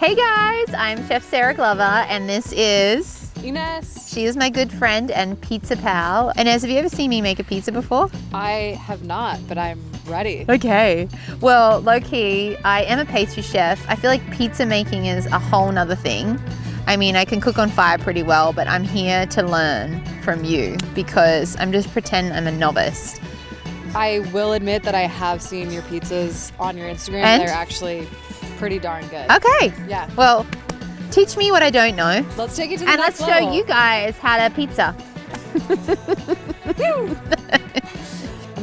Hey guys, I'm Chef Sarah Glover and this is Ines. She is my good friend and pizza pal. Ines, have you ever seen me make a pizza before? I have not, but I'm ready. Okay. Well, low-key, I am a pastry chef. I feel like pizza making is a whole nother thing. I mean, I can cook on fire pretty well, but I'm here to learn from you because I'm just pretend I'm a novice. I will admit that I have seen your pizzas on your Instagram. And? They're actually pretty darn good. Okay. Yeah. Well, teach me what I don't know. Let's take it to the And next let's level. show you guys how to pizza.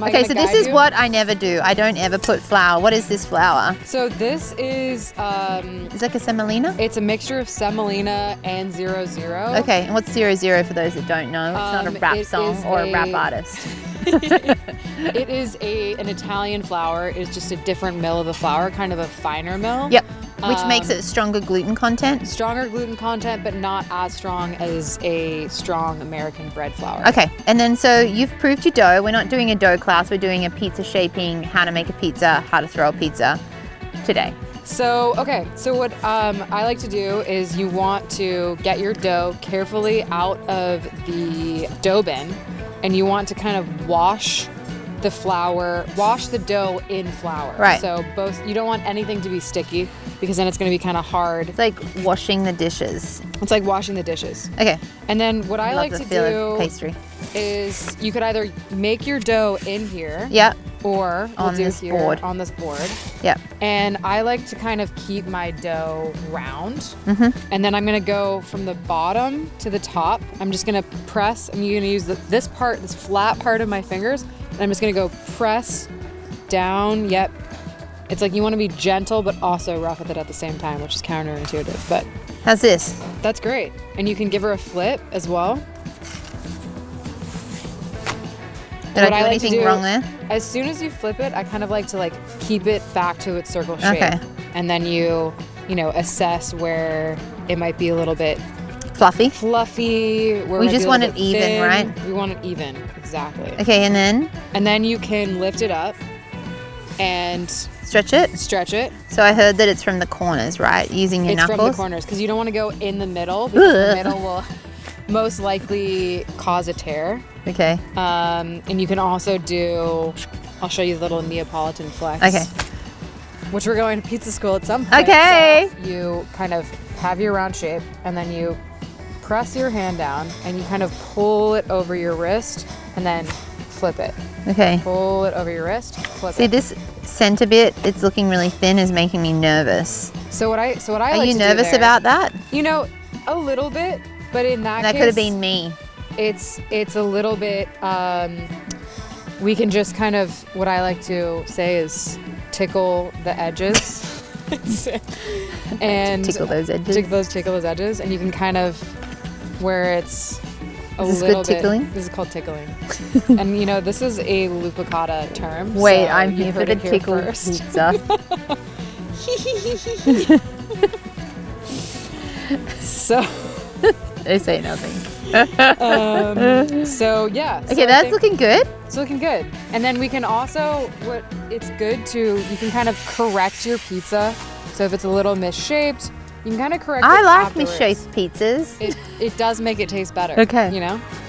Okay, so this is what I never do. I don't ever put flour. What is this flour? So this is It's like a semolina? it's a mixture of semolina and 00. Okay, and what's 00 for those that don't know? It's not a rap it song is or a rap artist. It is an Italian flour. It's just a different mill of the flour, kind of a finer mill. Yep, which makes it stronger gluten content. Stronger gluten content, but not as strong as a strong American bread flour. Okay, and then so you've proved your dough. We're not doing a dough class, we're doing a pizza shaping, how to make a pizza, how to throw a pizza today. So what I like to do is you want to get your dough carefully out of the dough bin, and you want to kind of wash the dough in flour. Right. So you don't want anything to be sticky because then it's going to be kind of hard. It's like washing the dishes. It's like washing the dishes. Okay. And then what I like Love to the Phiella do pastry. is you could either make your dough in here. Yep. Or On this board. on this board. Yep. And I like to kind of keep my dough round. Mm-hmm. And then I'm gonna go from the bottom to the top. I'm just gonna press. I'm gonna use this flat part of my fingers, and I'm just gonna go press down. Yep. It's like you want to be gentle, but also rough with it at the same time, which is counterintuitive. But How's this? that's great. And you can give her a flip as well. Did I do anything wrong there? As soon as you flip it, I kind of like to keep it back to its circle shape. Okay. And then you assess where it might be a little bit Fluffy? fluffy. Where We it might just be a want little it bit even, thin. right? We want it even, exactly. Okay, and then And then you can lift it up and stretch it. stretch it. So I heard that it's from the corners, right? Using your It's knuckles. from the corners because you don't want to go in the middle because the middle will most likely cause a tear. Okay. And you can also I'll show you the little Neapolitan flex. Okay. Which we're going to pizza school at some point. Okay. So you kind of have your round shape and then you press your hand down and you kind of pull it over your wrist and then flip it. Okay. Pull it over your wrist, flip See, it. this center bit, it's looking really thin, is making me nervous. So what I Are like you to nervous do there, about that? a little bit, but in that That case, could have been me. it's a little bit we can just kind of, what I like to say is tickle the edges and Tickle those edges. tickle those edges, and you can kind of where it's a Is this little good bit tickling? This is called tickling. And this is a Lupicata term. Wait, so I'm you here for heard the it here tickle first. pizza. So They say nothing. so yeah. Okay, that's looking good. It's looking good. And then we can also, it's good to, you can kind of correct your pizza. So if it's a little misshaped, you can kind of correct it I like afterwards. misshaped pizzas. It does make it taste better. Okay.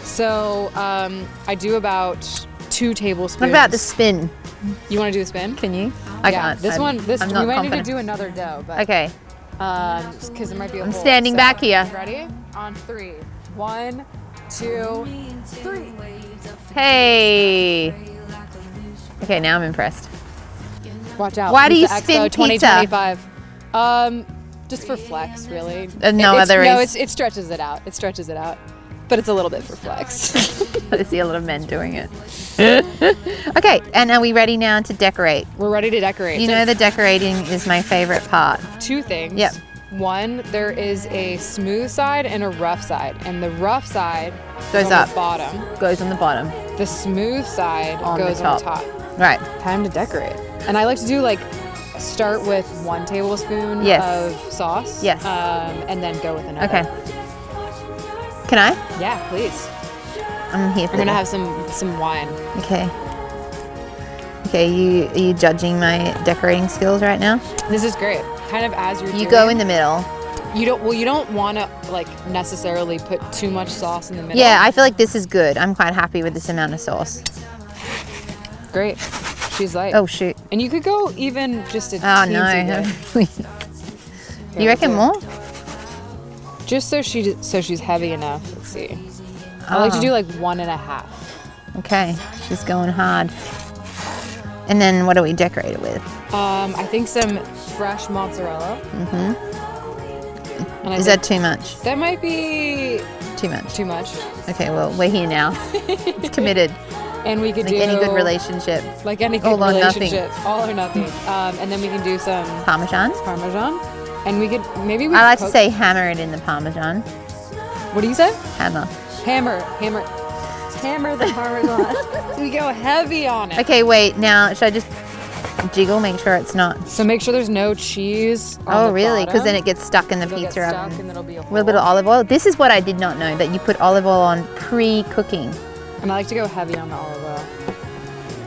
So I do about 2 tablespoons. What about the spin? You want to do the spin? Can you? I Yeah. can't. This I'm one, not we might need to confident. do another dough. But, Okay. because there might be a I'm hole. standing So, back here. Ready? On 3. 1, 2, 3. Hey. Okay, now I'm impressed. Watch out. Why do you Pizza spin Expo 2025. Just for flex, really. No other No, reason. it stretches it out. It stretches it out. But it's a little bit for flex. I see a lot of men doing it. Okay, and are we ready now to decorate? We're ready to decorate. You So know the decorating is my favorite part. 2 things. Yep. One, there is a smooth side and a rough side. And the rough side Goes on up. the bottom. Goes on the bottom. The smooth side On the goes on the top. Right. Time to decorate. And I like to do start with 1 tablespoon Yes. of sauce. Yes. And then go with another. Okay. Can I? Yeah, please. I'm here for I'm gonna this. have some wine. Okay. Okay, are you judging my decorating skills right now? This is great. kind of as you're You go in the middle. You don't want to like necessarily put too much sauce in the middle. Yeah, I feel like this is good. I'm quite happy with this amount of sauce. Great. She's like. Oh shoot. And you could go even just a Oh teensy no. bit. You reckon more? Just so she's heavy enough. Let's see. I like to do like 1.5. Okay, she's going hard. And then what do we decorate it with? I think some fresh mozzarella. Mm-hmm. Is that too much? That might be too much. Too much. Okay, well, we're here now. It's committed. And we could like do any good relationship. Like any good relationship. All or nothing. And then we can do some Parmesan. And we could I like to say hammer it in the Parmesan. What do you say? Hammer. Hammer the Parmesan. We go heavy on it. Okay, wait. Now, should I just jiggle, make sure it's not? So make sure there's no cheese on Oh, really? Because then it gets stuck in the pizza oven. And it'll be a little bit of olive oil. This is what I did not know, that you put olive oil on pre-cooking. And I like to go heavy on the olive oil.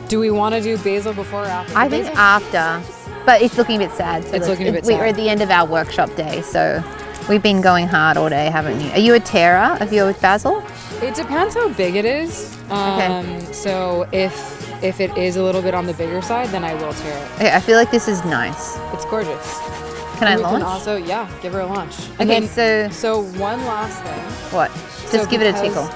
Do we want to do basil before or after? I think after, but it's looking a bit sad. So it's looking a bit sad. We're at the end of our workshop day, so we've been going hard all day, haven't you? Are you a tearer of your basil? It depends how big it is. Okay. So if it is a little bit on the bigger side, then I will tear it. Okay, I feel like this is nice. It's gorgeous. Can I launch? Can also, yeah, give her a launch. And okay, then, so one last thing. What? Just give it a tickle.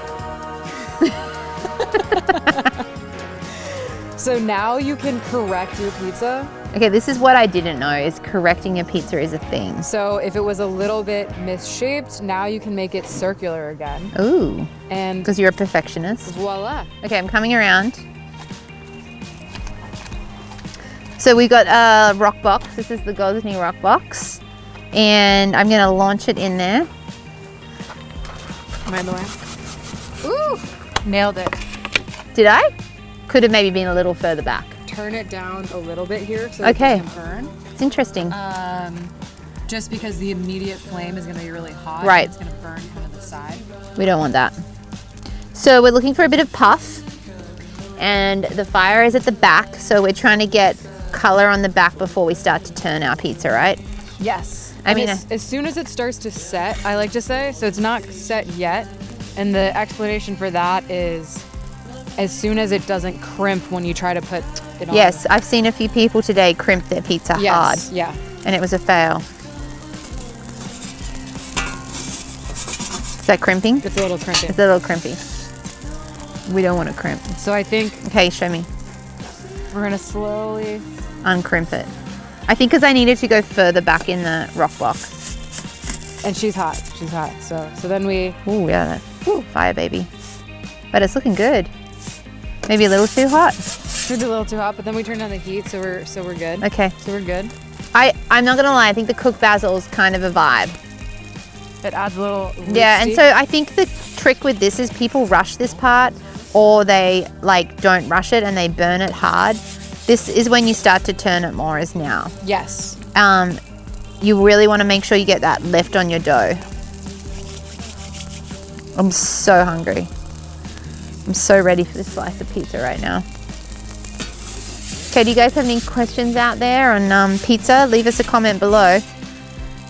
So now you can correct your pizza. Okay, this is what I didn't know, is correcting a pizza is a thing. So if it was a little bit misshaped, now you can make it circular again. Ooh. And because you're a perfectionist. Voila. Okay, I'm coming around. So we got a rock box. This is the Gozney rock box. And I'm gonna launch it in there. Am I in the way? Ooh, nailed it. Did I? Could have maybe been a little further back. Turn it down a little bit here so it doesn't burn. It's interesting. Just because the immediate flame is going to be really hot. Right. It's going to burn kind of the side. We don't want that. So we're looking for a bit of puff. And the fire is at the back. So we're trying to get color on the back before we start to turn our pizza, right? Yes. I mean, as soon as it starts to set, I like to say, so it's not set yet. And the explanation for that is as soon as it doesn't crimp when you try to put it on. Yes, I've seen a few people today crimp their pizza hard. Yeah. And it was a fail. Is that crimping? It's a little crimping. It's a little crimpy. We don't want to crimp. So I think... Okay, show me. We're going to slowly... uncrimp it. I think because I needed to go further back in the rock box. And she's hot. She's hot. So then we... Ooh, yeah. Fire, baby. But it's looking good. Maybe a little too hot. Maybe a little too hot, but then we turn down the heat, so we're good. Okay. So we're good. I'm not gonna lie, I think the cooked basil is kind of a vibe. It adds a little yeah, and so I think the trick with this is people rush this part, or they like don't rush it and they burn it hard. This is when you start to turn it more as now. Yes. You really want to make sure you get that left on your dough. I'm so hungry. I'm so ready for this slice of pizza right now. Okay, do you guys have any questions out there on pizza? Leave us a comment below.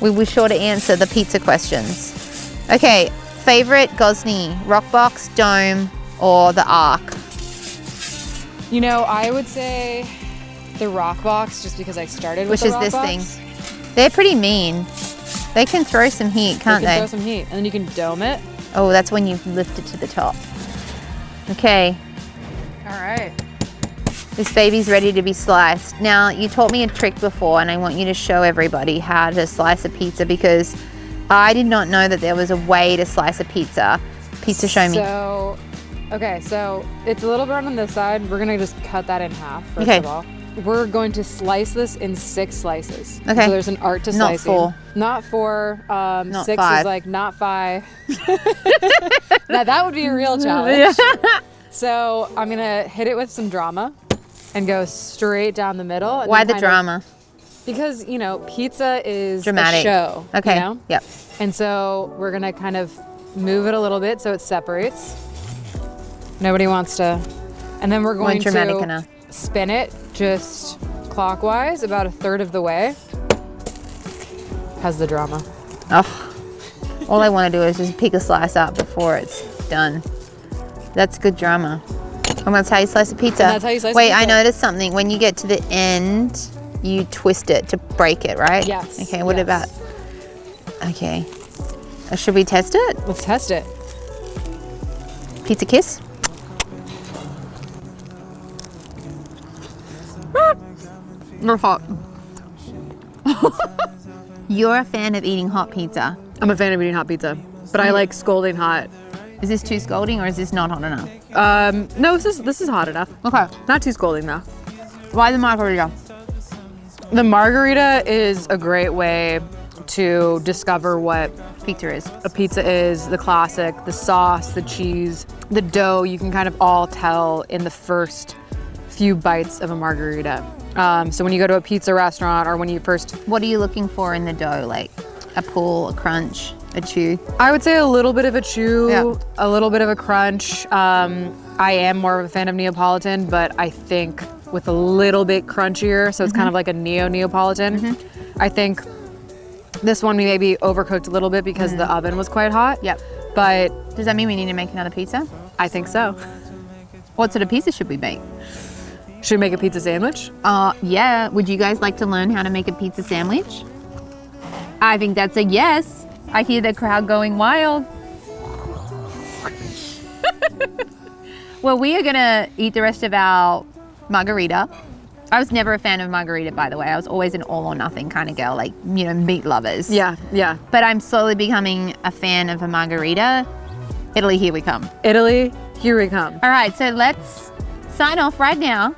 We'll be sure to answer the pizza questions. Okay, favorite Gozney, rock box, dome, or the arc? You know, I would say the rock box, just because I started with which the is rock this box. thing. They're pretty mean. They can throw some heat, can't they? Throw some heat, and then you can dome it. Oh, that's when you lift it to the top. Okay. All right. This baby's ready to be sliced. Now, you taught me a trick before, and I want you to show everybody how to slice a pizza, because I did not know that there was a way to slice a pizza. Pizza, show me. So, okay, so it's a little burnt on this side. We're gonna just cut that in half, first Okay. of all. We're going to slice this in 6 slices. Okay. So there's an art to slicing. Not 4. Not 4. Not 6 5. is like not 5. Now that would be a real challenge. So I'm gonna hit it with some drama and go straight down the middle. And Why then the kind of- drama? because, you know, pizza is Dramatic. a show. Okay. You know? Yep. And so we're gonna kind of move it a little bit so it separates. Nobody wants to. And then we're going dramatic to enough. spin it just clockwise about 1/3 of the way. has the drama. Oh, all I want to do is just pick a slice up before it's done. That's good drama. And that's how you slice a pizza. And that's how you slice a Wait, pizza. I noticed something. When you get to the end, you twist it to break it, right? Yes. Okay, what yes. about... Okay. Should we test it? Let's test it. Pizza kiss? Not hot. You're a fan of eating hot pizza. I'm a fan of eating hot pizza, but I like scalding hot. Is this too scalding or is this not hot enough? No, this is hot enough. Okay. Not too scalding though. Why the margarita? The margarita is a great way to discover what Pizza is. a pizza is, the classic, the sauce, the cheese, the dough. You can kind of all tell in the first few bites of a margarita. So when you go to a pizza restaurant or when you first... What are you looking for in the dough? Like a pull, a crunch, a chew? I would say a little bit of a chew, Yeah. a little bit of a crunch. I am more of a fan of Neapolitan, but I think with a little bit crunchier, so it's kind of like a Neapolitan. I think this one we maybe overcooked a little bit because the oven was quite hot. Yep. But Does that mean we need to make another pizza? I think so. What sort of pizza should we make? Should we make a pizza sandwich? Yeah. Would you guys like to learn how to make a pizza sandwich? I think that's a yes. I hear the crowd going wild. Well, we are gonna eat the rest of our margarita. I was never a fan of margarita, by the way. I was always an all or nothing kind of girl, like, you know, meat lovers. Yeah, yeah. But I'm slowly becoming a fan of a margarita. Italy, here we come. Italy, here we come. All right, so let's sign off right now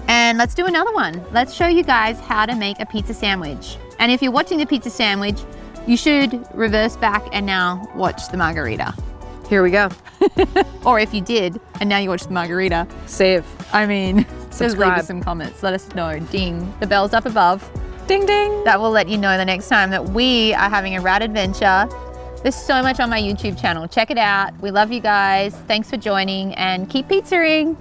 and let's do another one. Let's show you guys how to make a pizza sandwich. And if you're watching the pizza sandwich, you should reverse back and now watch the margarita. Here we go. Or if you did, and now you watch the margarita, Save. I mean, just leave Subscribe. us some comments. Let us know. Ding. The bell's up above. Ding, ding. That will let you know the next time that we are having a rad adventure. There's so much on my YouTube channel. Check it out. We love you guys. Thanks for joining and keep pizzaing.